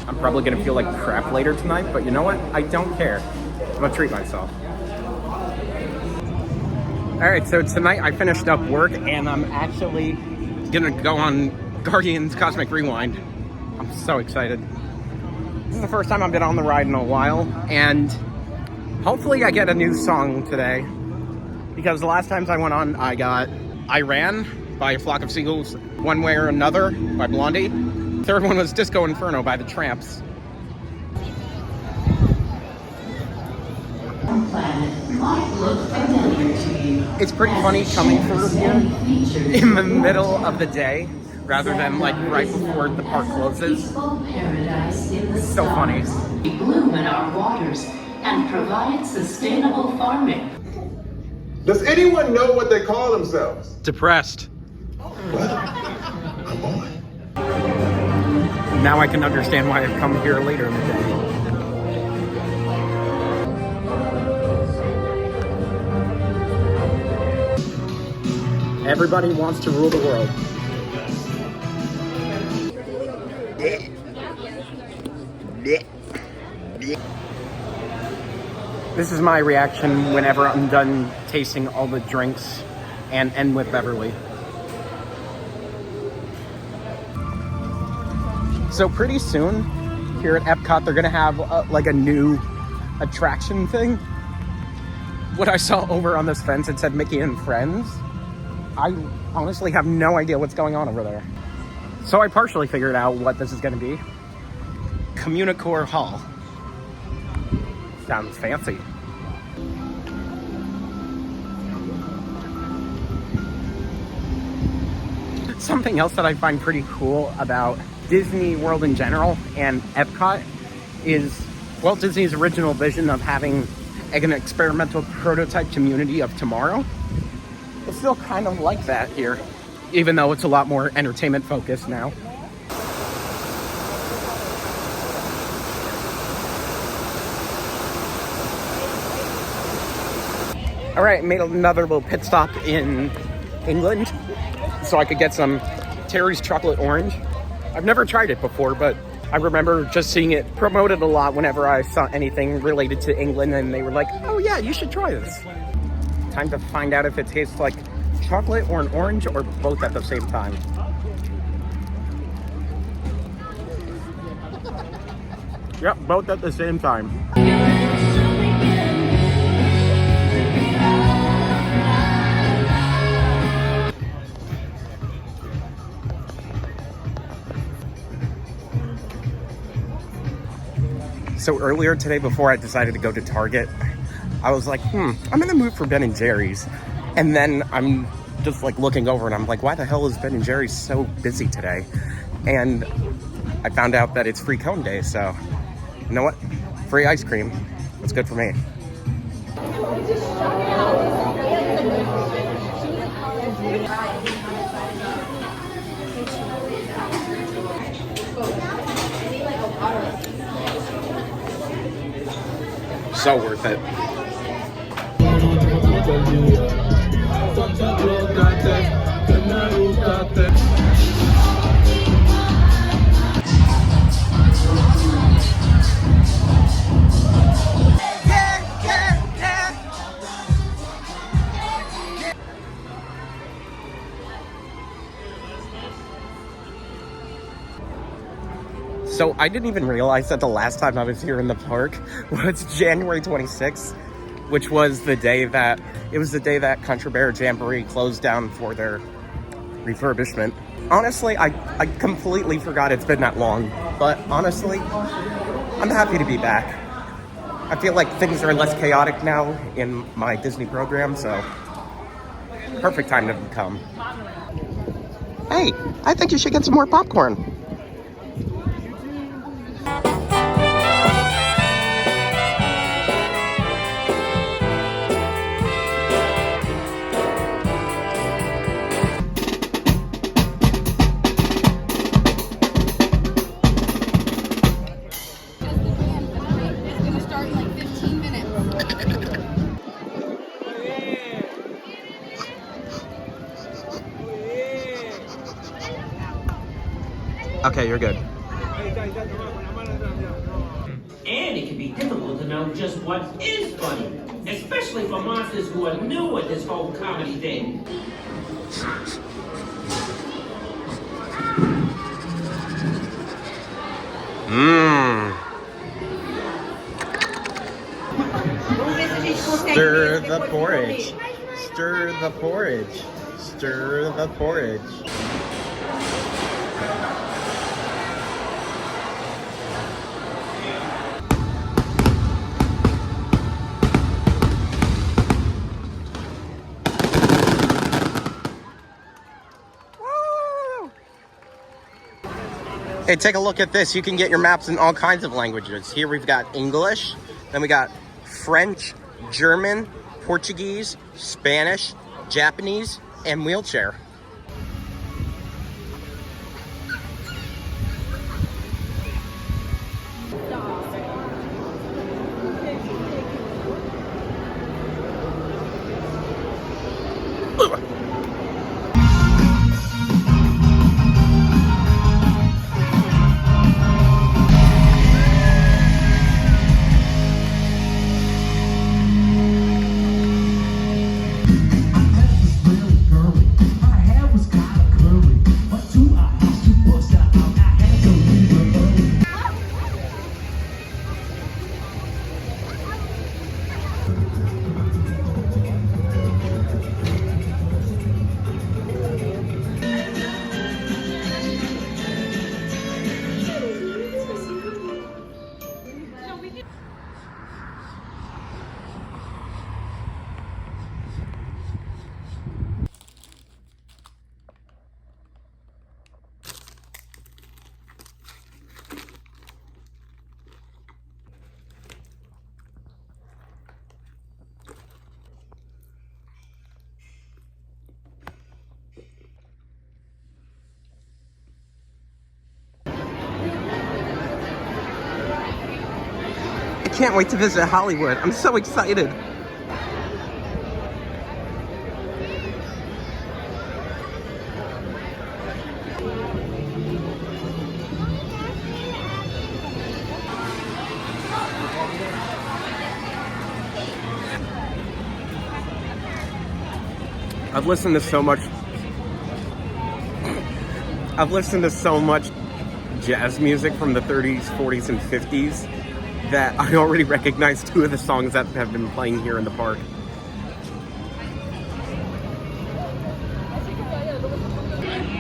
I'm probably gonna feel like crap later tonight, but you know what? I don't care. I'm gonna treat myself. All right, so tonight I finished up work and I'm actually gonna go on Guardians Cosmic Rewind. I'm so excited. This is the first time I've been on the ride in a while, and hopefully I get a new song today, because the last times I went on, I Ran by A Flock of Seagulls, One Way or Another by Blondie. Third one was Disco Inferno by The Tramps. It's pretty funny coming through here in the middle of the day rather than like right before the park closes. It's so funny. We bloom in our waters and provide sustainable farming. Does anyone know what they call themselves? Depressed. Well, I'm on. Now I can understand why I've come here later in the day. Everybody wants to rule the world. This is my reaction whenever I'm done tasting all the drinks and end with Beverly. So pretty soon here at Epcot, they're gonna have like a new attraction thing. What I saw over on this fence, it said Mickey and Friends. I honestly have no idea what's going on over there. So I partially figured out what this is gonna be. Communicore Hall. Sounds fancy. Something else that I find pretty cool about Disney World in general and Epcot is Walt Disney's original vision of having an experimental prototype community of tomorrow. It's still kind of like that here, even though it's a lot more entertainment focused now. All right, made another little pit stop in England so I could get some Terry's chocolate orange. I've never tried it before, but I remember just seeing it promoted a lot whenever I saw anything related to England, and they were like, oh yeah, you should try this. Time to find out if it tastes like chocolate or an orange or both at the same time. Yep, both at the same time. So earlier today, before I decided to go to Target, I was like, I'm in the mood for Ben & Jerry's. And then I'm just like looking over and I'm like, why the hell is Ben & Jerry's so busy today? And I found out that it's free cone day, so you know what? Free ice cream. That's good for me. So worth it. So I didn't even realize that the last time I was here in the park was January 26th, which was the day that, Country Bear Jamboree closed down for their refurbishment. Honestly, I completely forgot it's been that long, but honestly, I'm happy to be back. I feel like things are less chaotic now in my Disney program, so perfect time to come. Hey, I think you should get some more popcorn. Okay, you're good. to know just what is funny, especially for monsters who are new at this whole comedy thing. Stir the porridge. Stir the porridge. Stir the porridge. Woo! Hey, take a look at this. You can get your maps in all kinds of languages. Here we've got English, then we got French, German, Portuguese, Spanish, Japanese, and wheelchair. I can't wait to visit Hollywood. I'm so excited. I've listened to so much jazz music from the 30s, 40s, and 50s that I already recognize two of the songs that have been playing here in the park.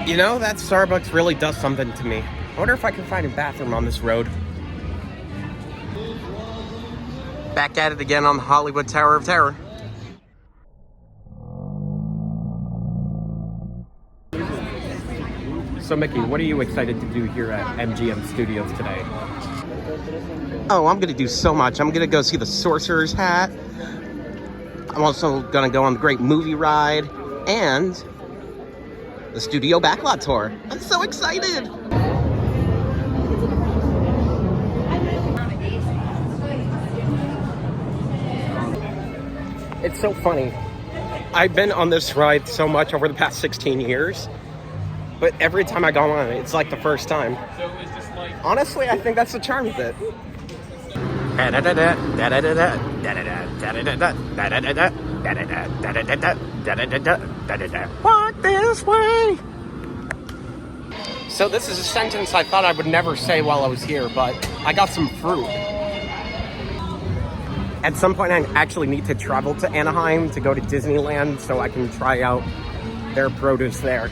You know, that Starbucks really does something to me. I wonder if I can find a bathroom on this road. Back at it again on the Hollywood Tower of Terror. So Mickey, what are you excited to do here at MGM Studios today? Oh, I'm gonna do so much. I'm gonna go see the Sorcerer's Hat. I'm also gonna go on the Great Movie Ride and the Studio Backlot Tour. I'm so excited! It's so funny. I've been on this ride so much over the past 16 years, but every time I go on it, it's like the first time. Honestly, I think that's the charm of it. Walk this way. So this is a sentence I thought I would never say while I was here, but I got some fruit. At some point, I actually need to travel to Anaheim to go to Disneyland so I can try out their produce there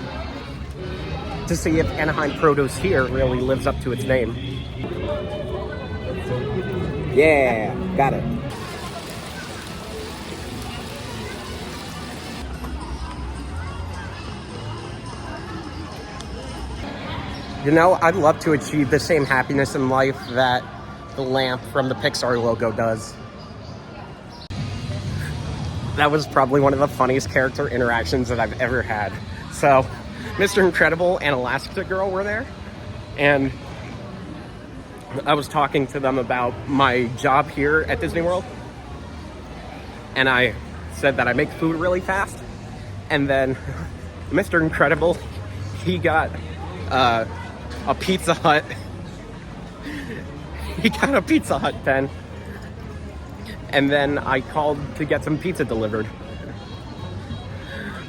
to see if Anaheim produce here really lives up to its name. Yeah, got it. You know, I'd love to achieve the same happiness in life that the lamp from the Pixar logo does. That was probably one of the funniest character interactions that I've ever had. So, Mr. Incredible and Elastigirl were there, and I was talking to them about my job here at Disney World, and I said that I make food really fast, and then Mr. Incredible, he got a Pizza Hut. He got a Pizza Hut pen, and then I called to get some pizza delivered.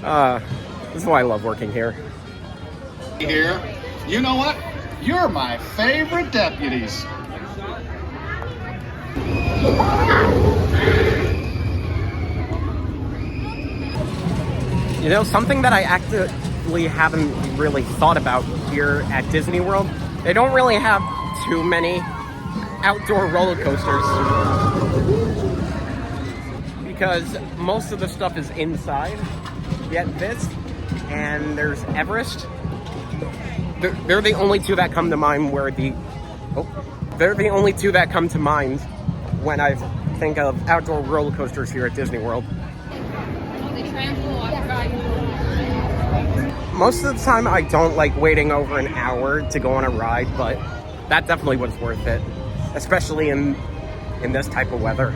This is why I love working here. Here, you know what? You're my favorite deputies. You know, something that I actively haven't really thought about here at Disney World, they don't really have too many outdoor roller coasters because most of the stuff is inside. Yet this, and there's Everest. They're the only two that come to mind they're the only two that come to mind when I think of outdoor roller coasters here at Disney World. Most of the time I don't like waiting over an hour to go on a ride, but that definitely was worth it, especially in this type of weather.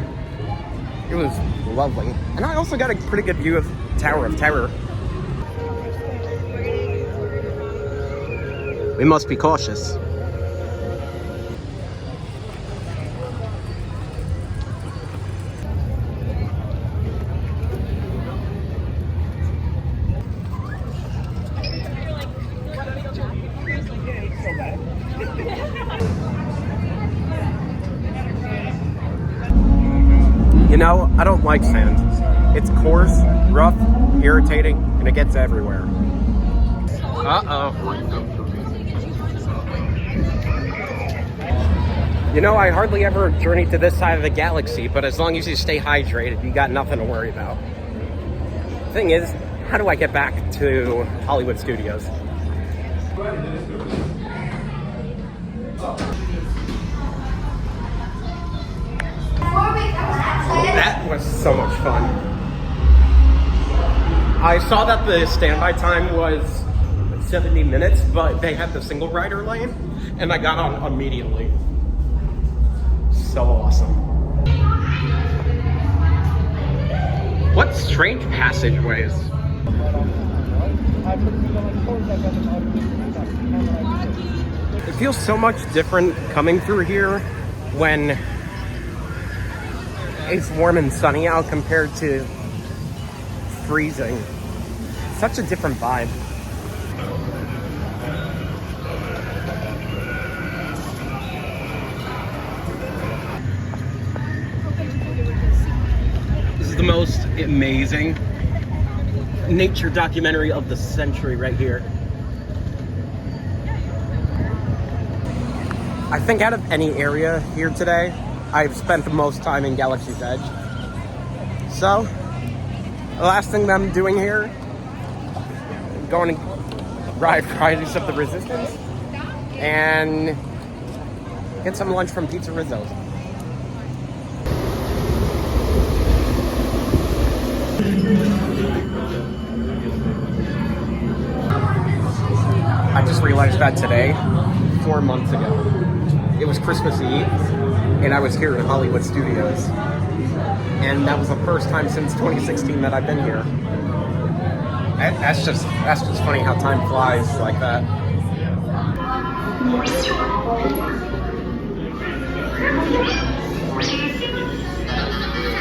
It was lovely. And I also got a pretty good view of Tower of Terror. We must be cautious. You know, I don't like sand. It's coarse, rough, irritating, and it gets everywhere. Uh-oh. You know, I hardly ever journey to this side of the galaxy, but as long as you stay hydrated, you got nothing to worry about. Thing is, how do I get back to Hollywood Studios? That was so much fun. I saw that the standby time was 70 minutes, but they had the single rider lane, and I got on immediately. So awesome. What strange passageways. It feels so much different coming through here when it's warm and sunny out compared to freezing. Such a different vibe. This is the most amazing nature documentary of the century right here. I think out of any area here today, I've spent the most time in Galaxy's Edge. So, the last thing that I'm doing here, going to ride Riders of the Resistance and get some lunch from Pizza Rizzo's. I just realized that today, 4 months ago, it was Christmas Eve, and I was here at Hollywood Studios. And that was the first time since 2016 that I've been here. That's just funny how time flies like that.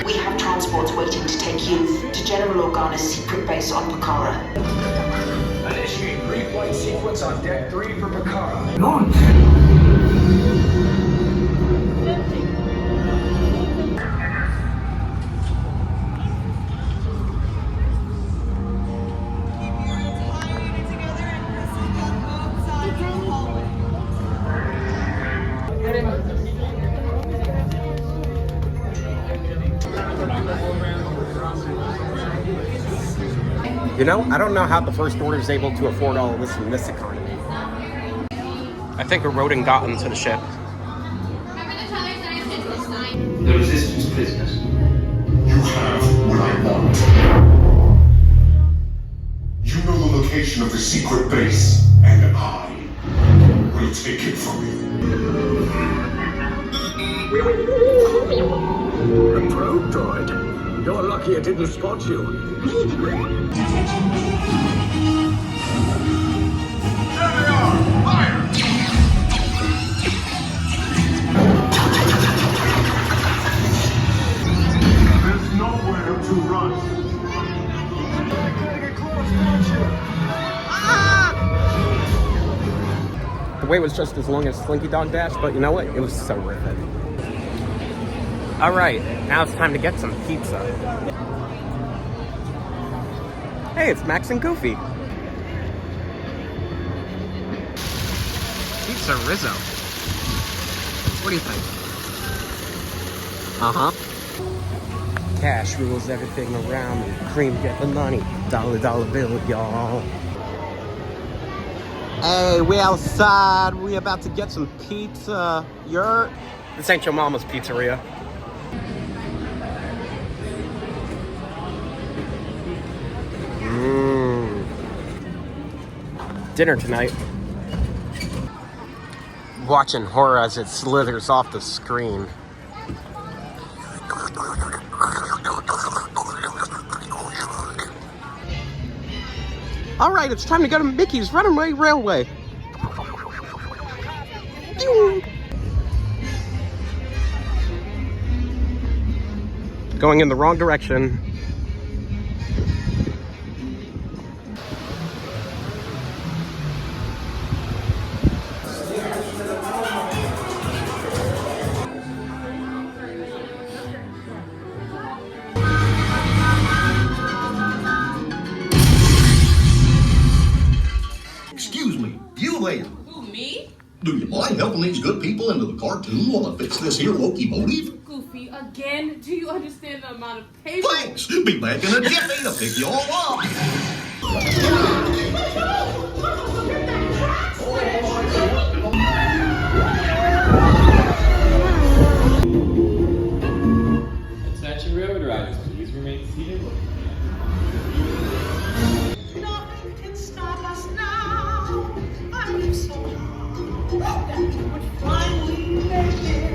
We have transports waiting to take you to General Organa's secret base on Pakara. Initiate pre-flight sequence on Deck 3 for Pakara. Launch! You know, I don't know how the First Order is able to afford all of this in this economy. I think a rodent got into the ship. The Resistance prisoners. You have what I want. You know the location of the secret base, and I will take it from you. A probe droid. You're lucky it didn't spot you. There they are! Fire! The wait was just as long as Slinky Dog Dash, but you know what? It was so worth it. All right, now it's time to get some pizza. Hey, it's Max and Goofy. Pizza Rizzo. What do you think? Uh-huh. Cash rules everything around me. Cream, get the money. Dollar bill, y'all. Hey, we outside. We about to get some pizza. This ain't your mama's pizzeria. Dinner tonight. Watching horror as it slithers off the screen. All right, it's time to go to Mickey's Runaway Railway. Going in the wrong direction. Excuse me, you there. Who, me? Do you mind helping these good people into the cartoon while I fix this here locomotive? Goofy, again? Do you understand the amount of paper? Thanks! Be back in a jiffy to pick you all up. Attention railroad riders, please remain seated. Nothing can stop us now. I'm so high that we would finally make it.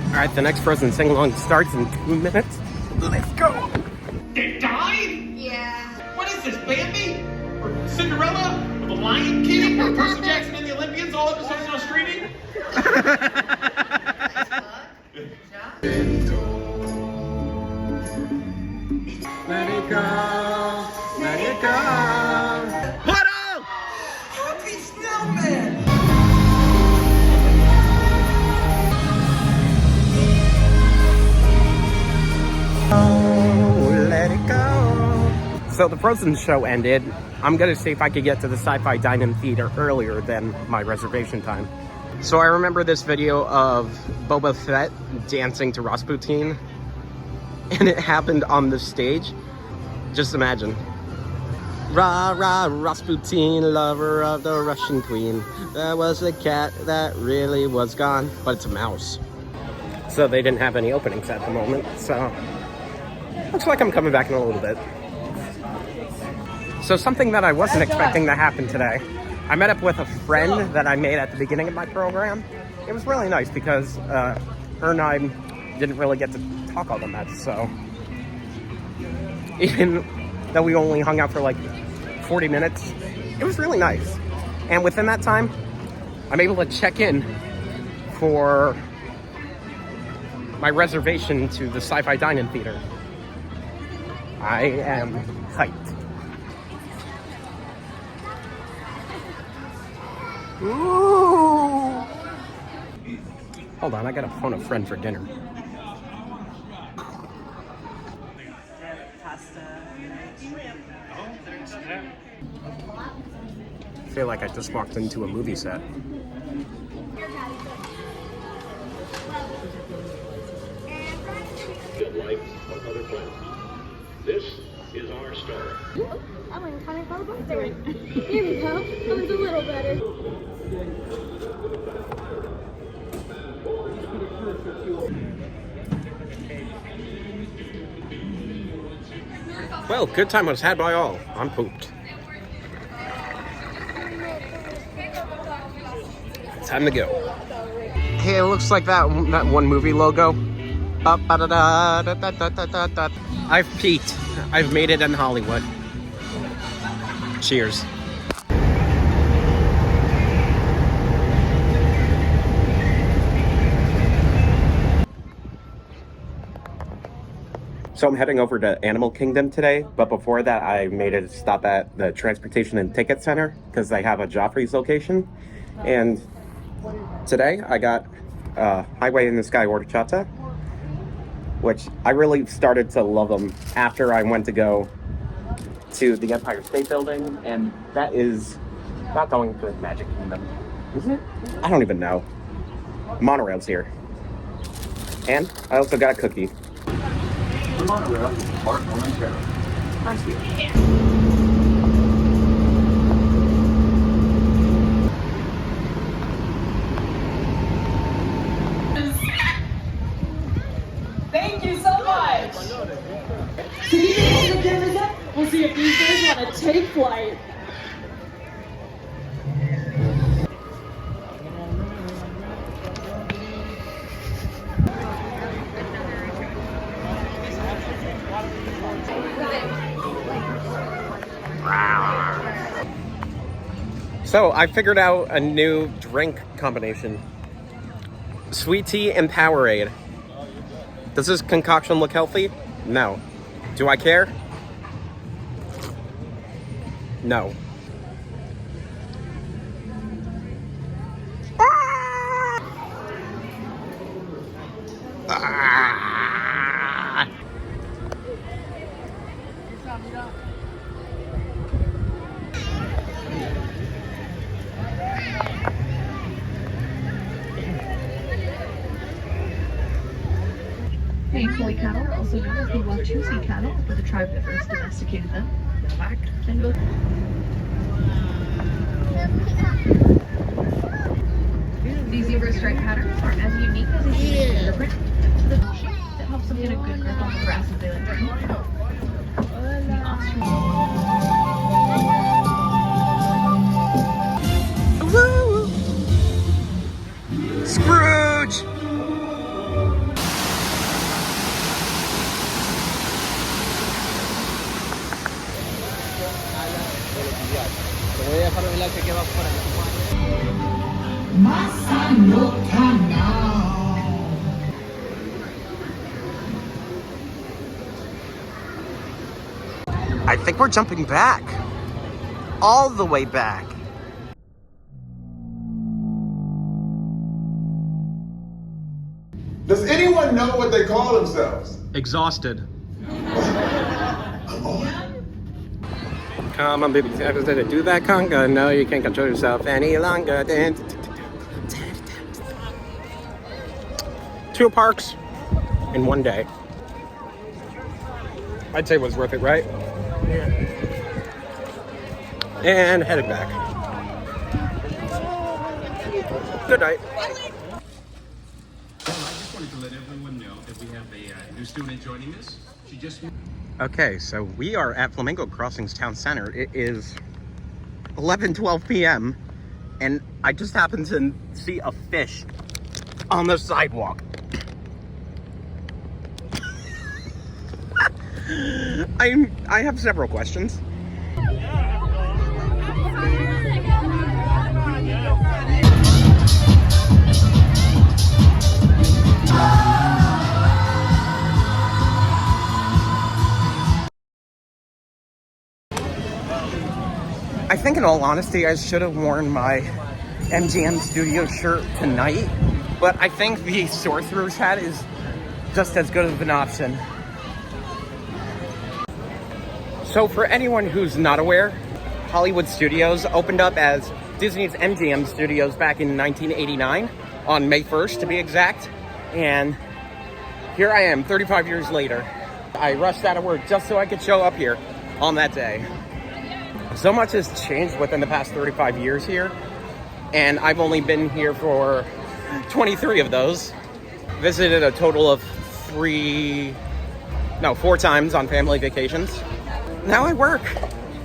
All right, the next Frozen sing-along starts in 2 minutes. Let's go. They died? Yeah. What is this, Bambi? Or Cinderella? Or The Lion King? Or Percy Jackson and the Olympians all episodes now streaming? Let it go. Let it go. What up? Happy Snowman! Oh, let it go. So the Frozen show ended. I'm gonna see if I could get to the Sci-Fi Dine-In Theater earlier than my reservation time. So I remember this video of Boba Fett dancing to Rasputin, and it happened on the stage. Just imagine. Rah, rah, Rasputin, lover of the Russian queen. There was a cat that really was gone, but it's a mouse. So they didn't have any openings at the moment, so looks like I'm coming back in a little bit. So something that I wasn't expecting to happen today. I met up with a friend that I made at the beginning of my program. It was really nice because her and I didn't really get to talk all that much, so even though we only hung out for like 40 minutes, it was really nice. And within that time, I'm able to check in for my reservation to the Sci-Fi Dine-In Theater. I am hyped. Ooh. Hold on, I gotta phone a friend for dinner. I feel like I just walked into a movie set. Life on other planets. This is our star. I went kind of close there. Here we go. That was a little better. Well, good time was had by all. I'm pooped. Time to go. Hey, it looks like that one movie logo. I've peaked. I've made it in Hollywood. Cheers. So I'm heading over to Animal Kingdom today, but before that I made a stop at the Transportation and Ticket Center because they have a Joffrey's location. And today I got Highway in the Sky horchata, which I really started to love them after I went to go to the Empire State Building, and that is not going to Magic Kingdom, is it? I don't even know. Monorail's here. And I also got a cookie. The monorail, Park Ontario. Thank you. Thank you so much. So you can hold the cameras up. We'll see if these guys want to take flight. So I figured out a new drink combination. Sweet tea and Powerade. Does this concoction look healthy? No. Do I care? No. The Koi cattle, also known as the Watusi cattle, were the tribe that first domesticated them. Black and blue. These zebra stripe patterns are as unique as a human fingerprint to the shape that helps them get a good grip on the grass as they like to eat. The ostrich. Woo! Scrooge! Voy a dejar el que va fuera. I think we're jumping back. All the way back. Does anyone know what they call themselves? Exhausted. Come on, baby, do that conga. No, you can't control yourself any longer. 2 parks in one day. I'd say it was worth it, right? And headed back. Good night. I just wanted to let everyone know that we have a new student joining us. She just... Okay, so we are at Flamingo Crossings Town Center. It is 11:12 p.m. and I just happened to see a fish on the sidewalk. I have several questions. I think in all honesty, I should have worn my MGM Studio shirt tonight, but I think the sorcerer's hat is just as good of an option. So for anyone who's not aware, Hollywood Studios opened up as Disney's MGM Studios back in 1989, on May 1st to be exact, and here I am 35 years later. I rushed out of work just so I could show up here on that day. So much has changed within the past 35 years here, and I've only been here for 23 of those. Visited a total of 4 times on family vacations. Now I work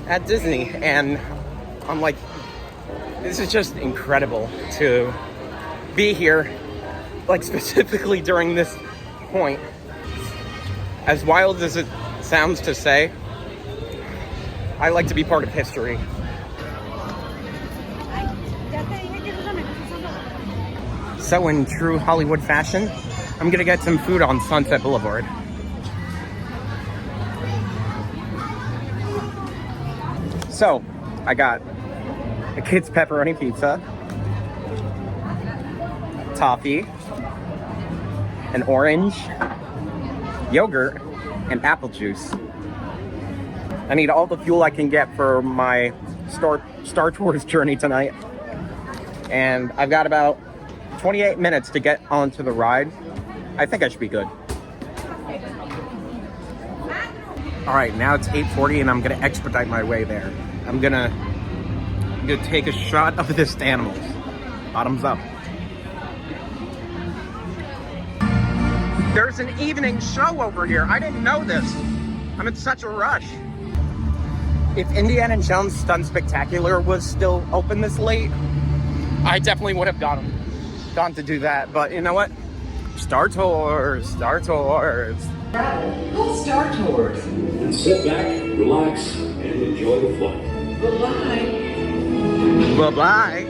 at Disney, and I'm like, this is just incredible to be here, like specifically during this point. As wild as it sounds to say, I like to be part of history. So in true Hollywood fashion, I'm gonna get some food on Sunset Boulevard. So, I got a kid's pepperoni pizza, toffee, an orange, yogurt, and apple juice. I need all the fuel I can get for my Star Tours journey tonight. And I've got about 28 minutes to get onto the ride. I think I should be good. All right, now it's 8:40 and I'm gonna expedite my way there. I'm gonna take a shot of this animals. Bottoms up. There's an evening show over here. I didn't know this. I'm in such a rush. If Indiana Jones Stunt Spectacular was still open this late, I definitely would have gone to do that. But you know what? Star Tours. Go Star Tours. And sit back, relax, and enjoy the flight. Bye-bye. Bye-bye.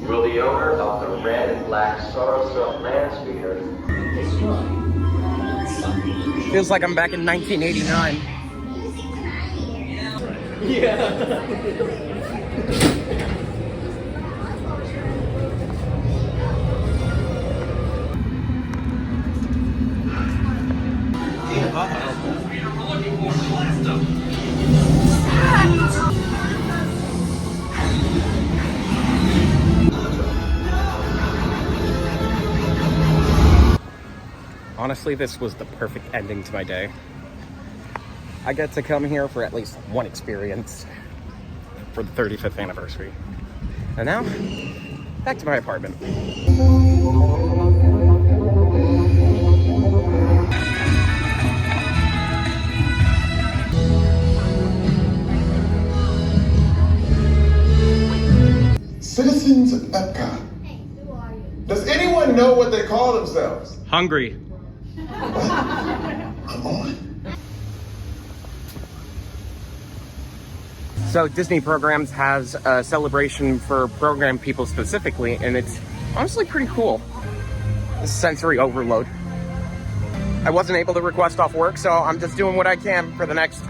Will the owner of the red and black Sorrowsville land speeder destroy? Feels like I'm back in 1989. Yeah. Honestly, this was the perfect ending to my day. I get to come here for at least one experience for the 35th anniversary. And now, back to my apartment. Citizens of Epcot. Does anyone know what they call themselves? Hungry. Come on. So Disney Programs has a celebration for program people specifically, and it's honestly pretty cool. Sensory overload. I wasn't able to request off work, so I'm just doing what I can for the next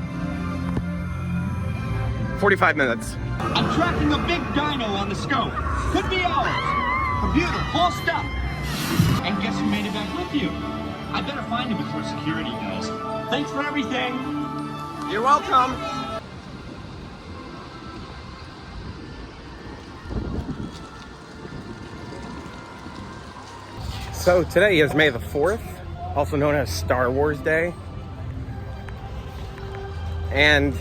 45 minutes. I'm tracking a big dino on the scope. Could be ours. Computer, full stop. And guess who made it back with you? I better find him before security does. Thanks for everything. You're welcome. So today is May the 4th, also known as Star Wars Day. And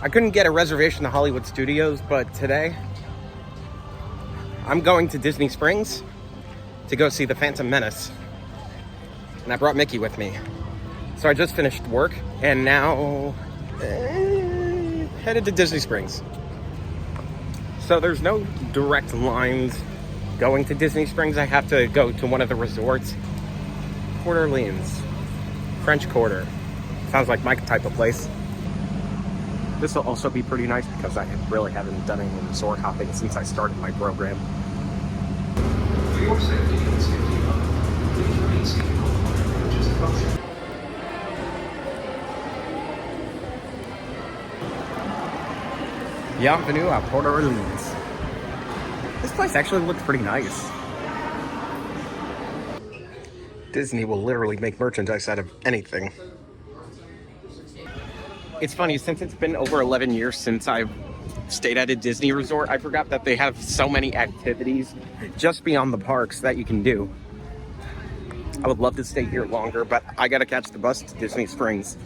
I couldn't get a reservation to Hollywood Studios, but today I'm going to Disney Springs to go see The Phantom Menace. And I brought Mickey with me. So I just finished work and now headed to Disney Springs. So there's no direct lines going to Disney Springs. I have to go to one of the resorts. Port Orleans, French Quarter. Sounds like my type of place. This will also be pretty nice because I really haven't done any resort hopping since I started my program. For your safety and safety of others, please remain seated on the bridge's approach. Bienvenue à Port Orleans. This place actually looks pretty nice. Disney will literally make merchandise out of anything. It's funny, since it's been over 11 years since I've stayed at a Disney resort, I forgot that they have so many activities just beyond the parks that you can do. I would love to stay here longer, but I gotta catch the bus to Disney Springs.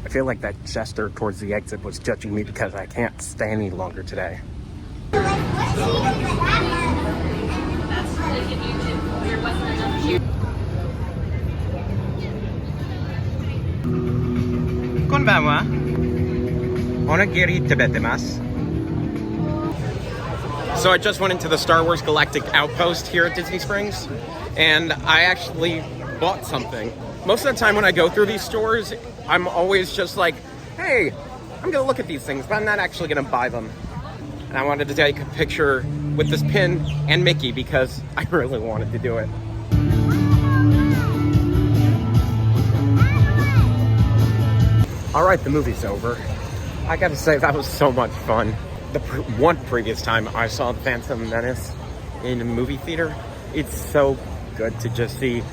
I feel like that jester towards the exit was judging me because I can't stay any longer today. Konbanwa. Onagiri tebetemasu. So I just went into the Star Wars Galactic Outpost here at Disney Springs, and I actually bought something. Most of the time when I go through these stores, I'm always just like, hey, I'm gonna look at these things, but I'm not actually gonna buy them. And I wanted to take a picture with this pin and Mickey because I really wanted to do it. All right, the movie's over. I gotta say, that was so much fun. The one previous time I saw The Phantom Menace in a movie theater, it's so good to just see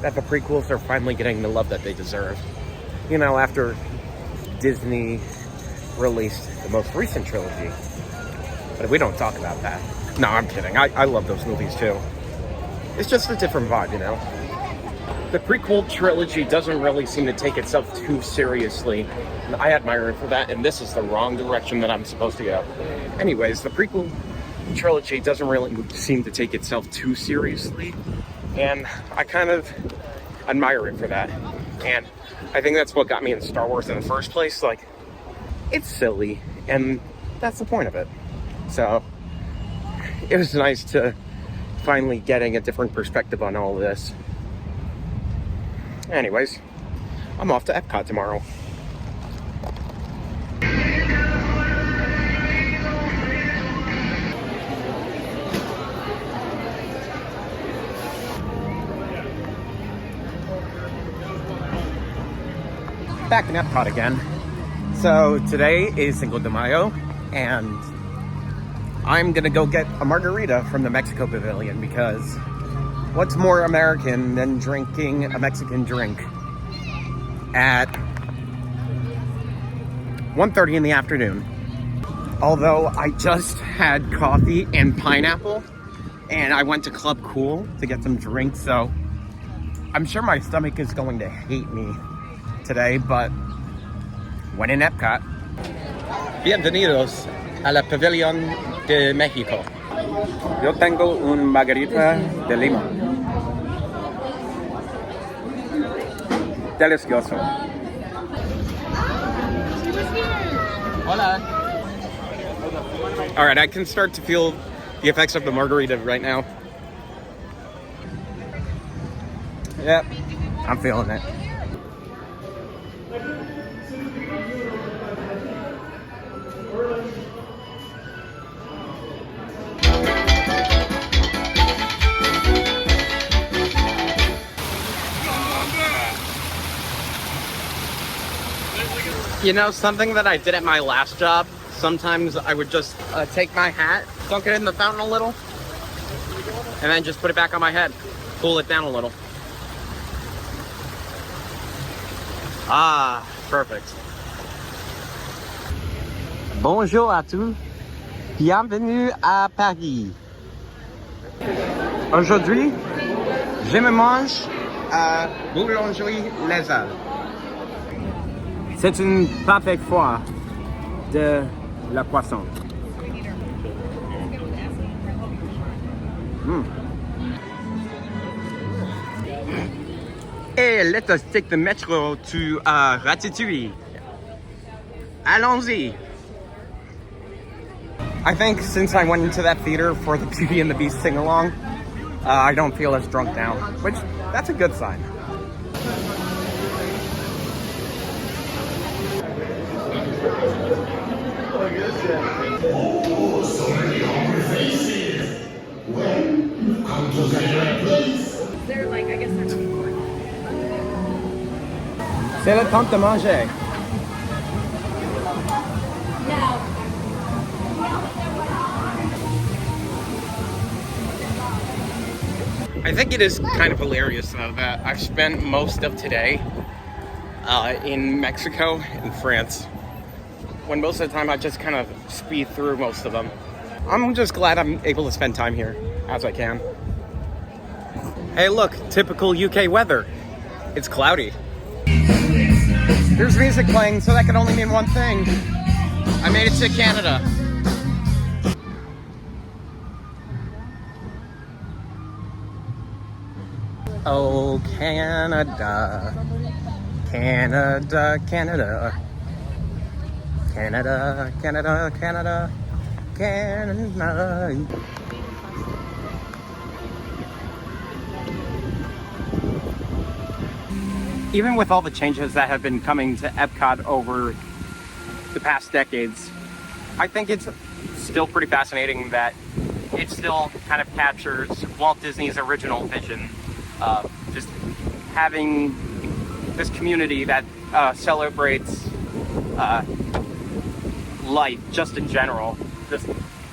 that the prequels are finally getting the love that they deserve. You know, after Disney released the most recent trilogy. But we don't talk about that. No, I'm kidding. I love those movies too. It's just a different vibe, you know? The prequel trilogy doesn't really seem to take itself too seriously. And I admire it for that, and this is the wrong direction that I'm supposed to go. Anyways, the prequel trilogy doesn't really seem to take itself too seriously, and I kind of admire it for that. And I think that's what got me in Star Wars in the first place. Like, it's silly, and that's the point of it. So it was nice to finally getting a different perspective on all of this. Anyways, I'm off to Epcot tomorrow. Back in Epcot again. So today is Cinco de Mayo, and I'm gonna go get a margarita from the Mexico Pavilion, because what's more American than drinking a Mexican drink at 1:30 in the afternoon? Although I just had coffee and pineapple, and I went to Club Cool to get some drinks, so I'm sure my stomach is going to hate me today, but when in Epcot. Bienvenidos a la Pavilion de México. Yo tengo un margarita de limón. Delicioso. Hola. All right, I can start to feel the effects of the margarita right now. Yep, I'm feeling it. You know, something that I did at my last job, sometimes I would just take my hat, dunk it in the fountain a little, and then just put it back on my head, cool it down a little. Ah, perfect. Bonjour à tous, bienvenue à Paris. Aujourd'hui, je me mange à Boulangerie Les Halles. C'est une parfaite foire de la poisson. Et let us take the metro to Ratatouille. Allons-y. I think since I went into that theater for the Beauty and the Beast sing-along, I don't feel as drunk now, which, that's a good sign. Oh, so many hungry faces. Well, you've come to the right place. They're like, I guess they're looking for it. C'est le temps de manger. I think it is kind of hilarious, though, that I've spent most of today in Mexico and France, when most of the time I just kind of speed through most of them. I'm just glad I'm able to spend time here as I can. Hey, look, typical UK weather. It's cloudy. There's music playing, so that can only mean one thing. I made it to Canada. Oh, Canada, Canada, Canada, Canada, Canada, Canada, Canada. Even with all the changes that have been coming to Epcot over the past decades, I think it's still pretty fascinating that it still kind of captures Walt Disney's original vision. Just having this community that celebrates life, just in general. Just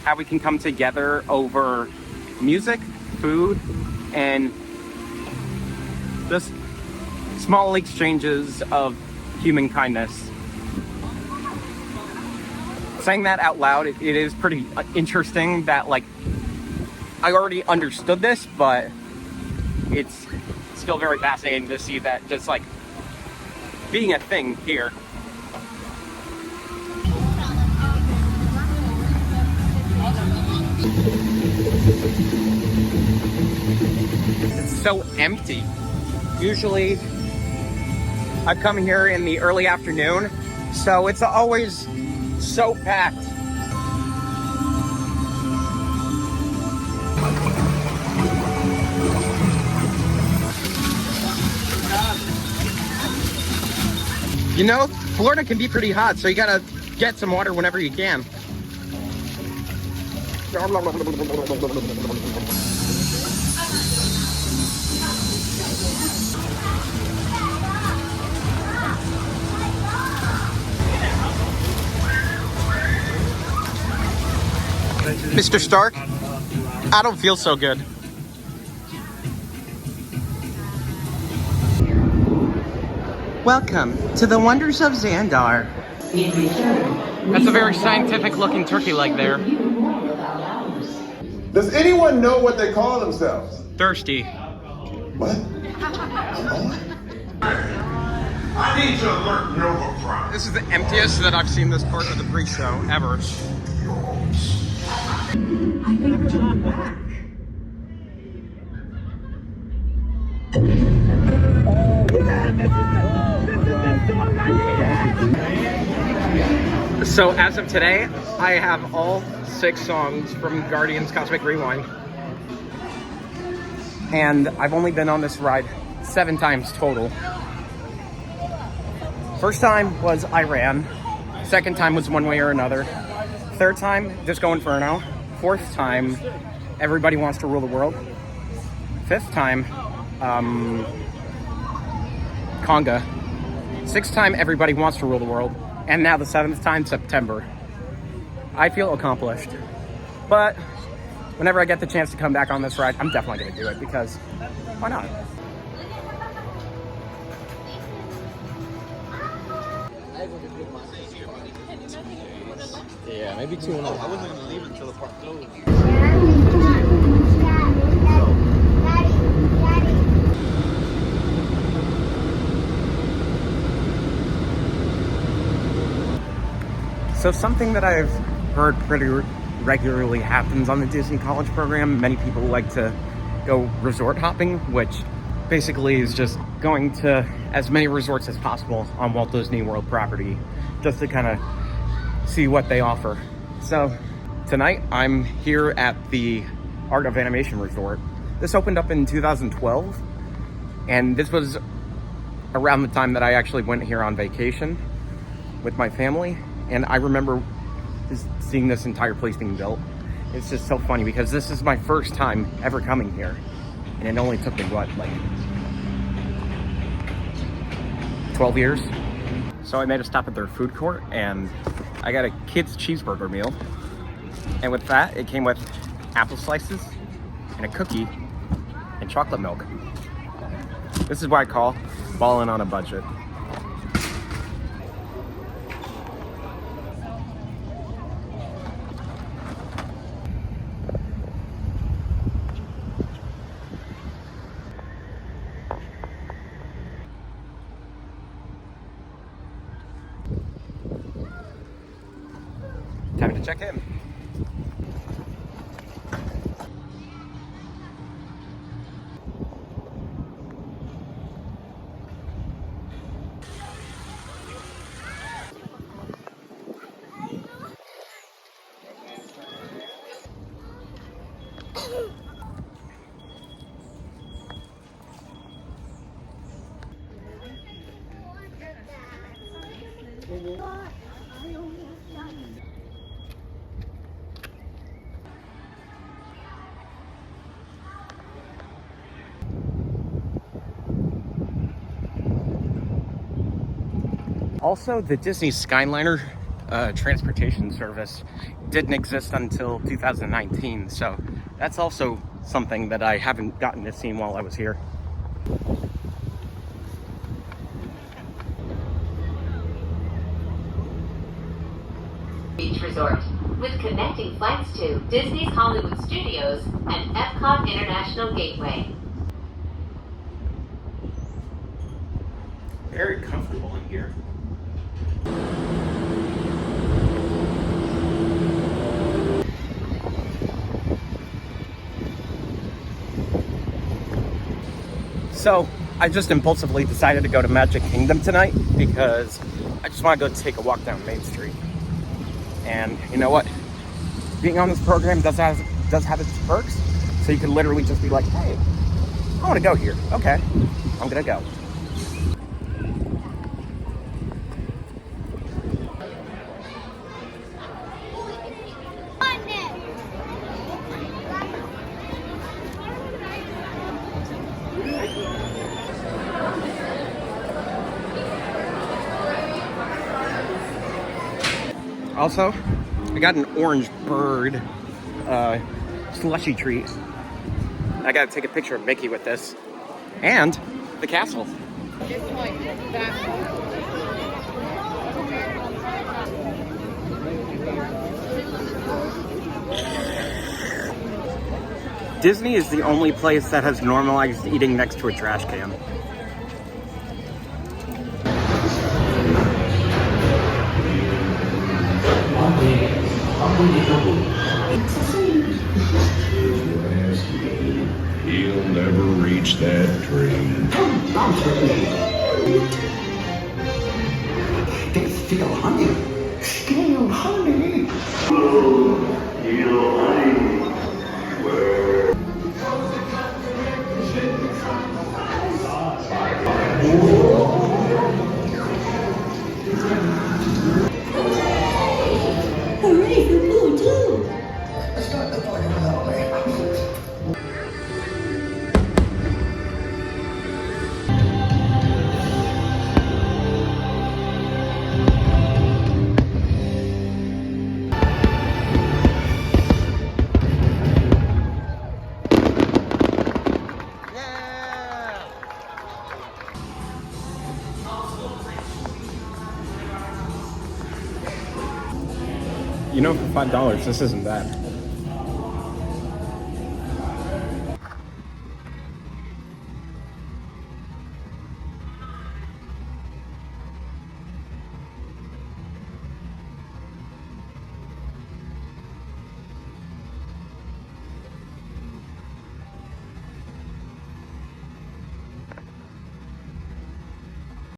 how we can come together over music, food, and just small exchanges of human kindness. Saying that out loud, it is pretty interesting that, like, I already understood this, but it's still very fascinating to see that just, like, being a thing here. It's so empty. Usually I come here in the early afternoon, so it's always so packed. You know, Florida can be pretty hot, so you gotta get some water whenever you can. Mr. Stark, I don't feel so good. Welcome to the wonders of Xandar. That's a very scientific looking turkey leg there. Does anyone know what they call themselves? Thirsty. What? I need to alert Nova Prime. This is the emptiest that I've seen this part of the pre-show ever. I think we're going back. So as of today, I have all 6 songs from Guardians Cosmic Rewind. And I've only been on this ride 7 times total. First time was Iran. Second time was One Way or Another. Third time, Disco Inferno. Fourth time, Everybody Wants to Rule the World. Fifth time, Conga. Sixth time, Everybody Wants to Rule the World. And now the 7th time, September. I feel accomplished. But whenever I get the chance to come back on this ride, I'm definitely going to do it because why not? Yeah, maybe 2 and 0. I wasn't gonna leave until the park closed. So something that I've heard pretty regularly happens on the Disney College program, many people like to go resort hopping, which basically is just going to as many resorts as possible on Walt Disney World property, just to kind of see what they offer. So tonight I'm here at the Art of Animation Resort. This opened up in 2012, and this was around the time that I actually went here on vacation with my family. And I remember just seeing this entire place being built. It's just so funny because this is my first time ever coming here. And it only took me, what, like 12 years? So I made a stop at their food court and I got a kid's cheeseburger meal. And with that, it came with apple slices and a cookie and chocolate milk. This is what I call balling on a budget. Time to check in. Also, the Disney Skyliner transportation service didn't exist until 2019, so that's also something that I haven't gotten to see while I was here. Beach Resort, with connecting flights to Disney's Hollywood Studios and Epcot International Gateway. Very comfortable in here. So, I just impulsively decided to go to Magic Kingdom tonight because I just want to go take a walk down Main Street. And you know what? Being on this program does have its perks. So you can literally just be like, hey, I want to go here. Okay, I'm gonna go. Also, I got an orange bird slushy treat. I gotta take a picture of Mickey with this. And the castle. Disney is the only place that has normalized eating next to a trash can. He'll never reach that tree. Still honey. Still honey. Still honey. I'm ready for food too. Let's start the party without me. You know, for $5, this isn't bad.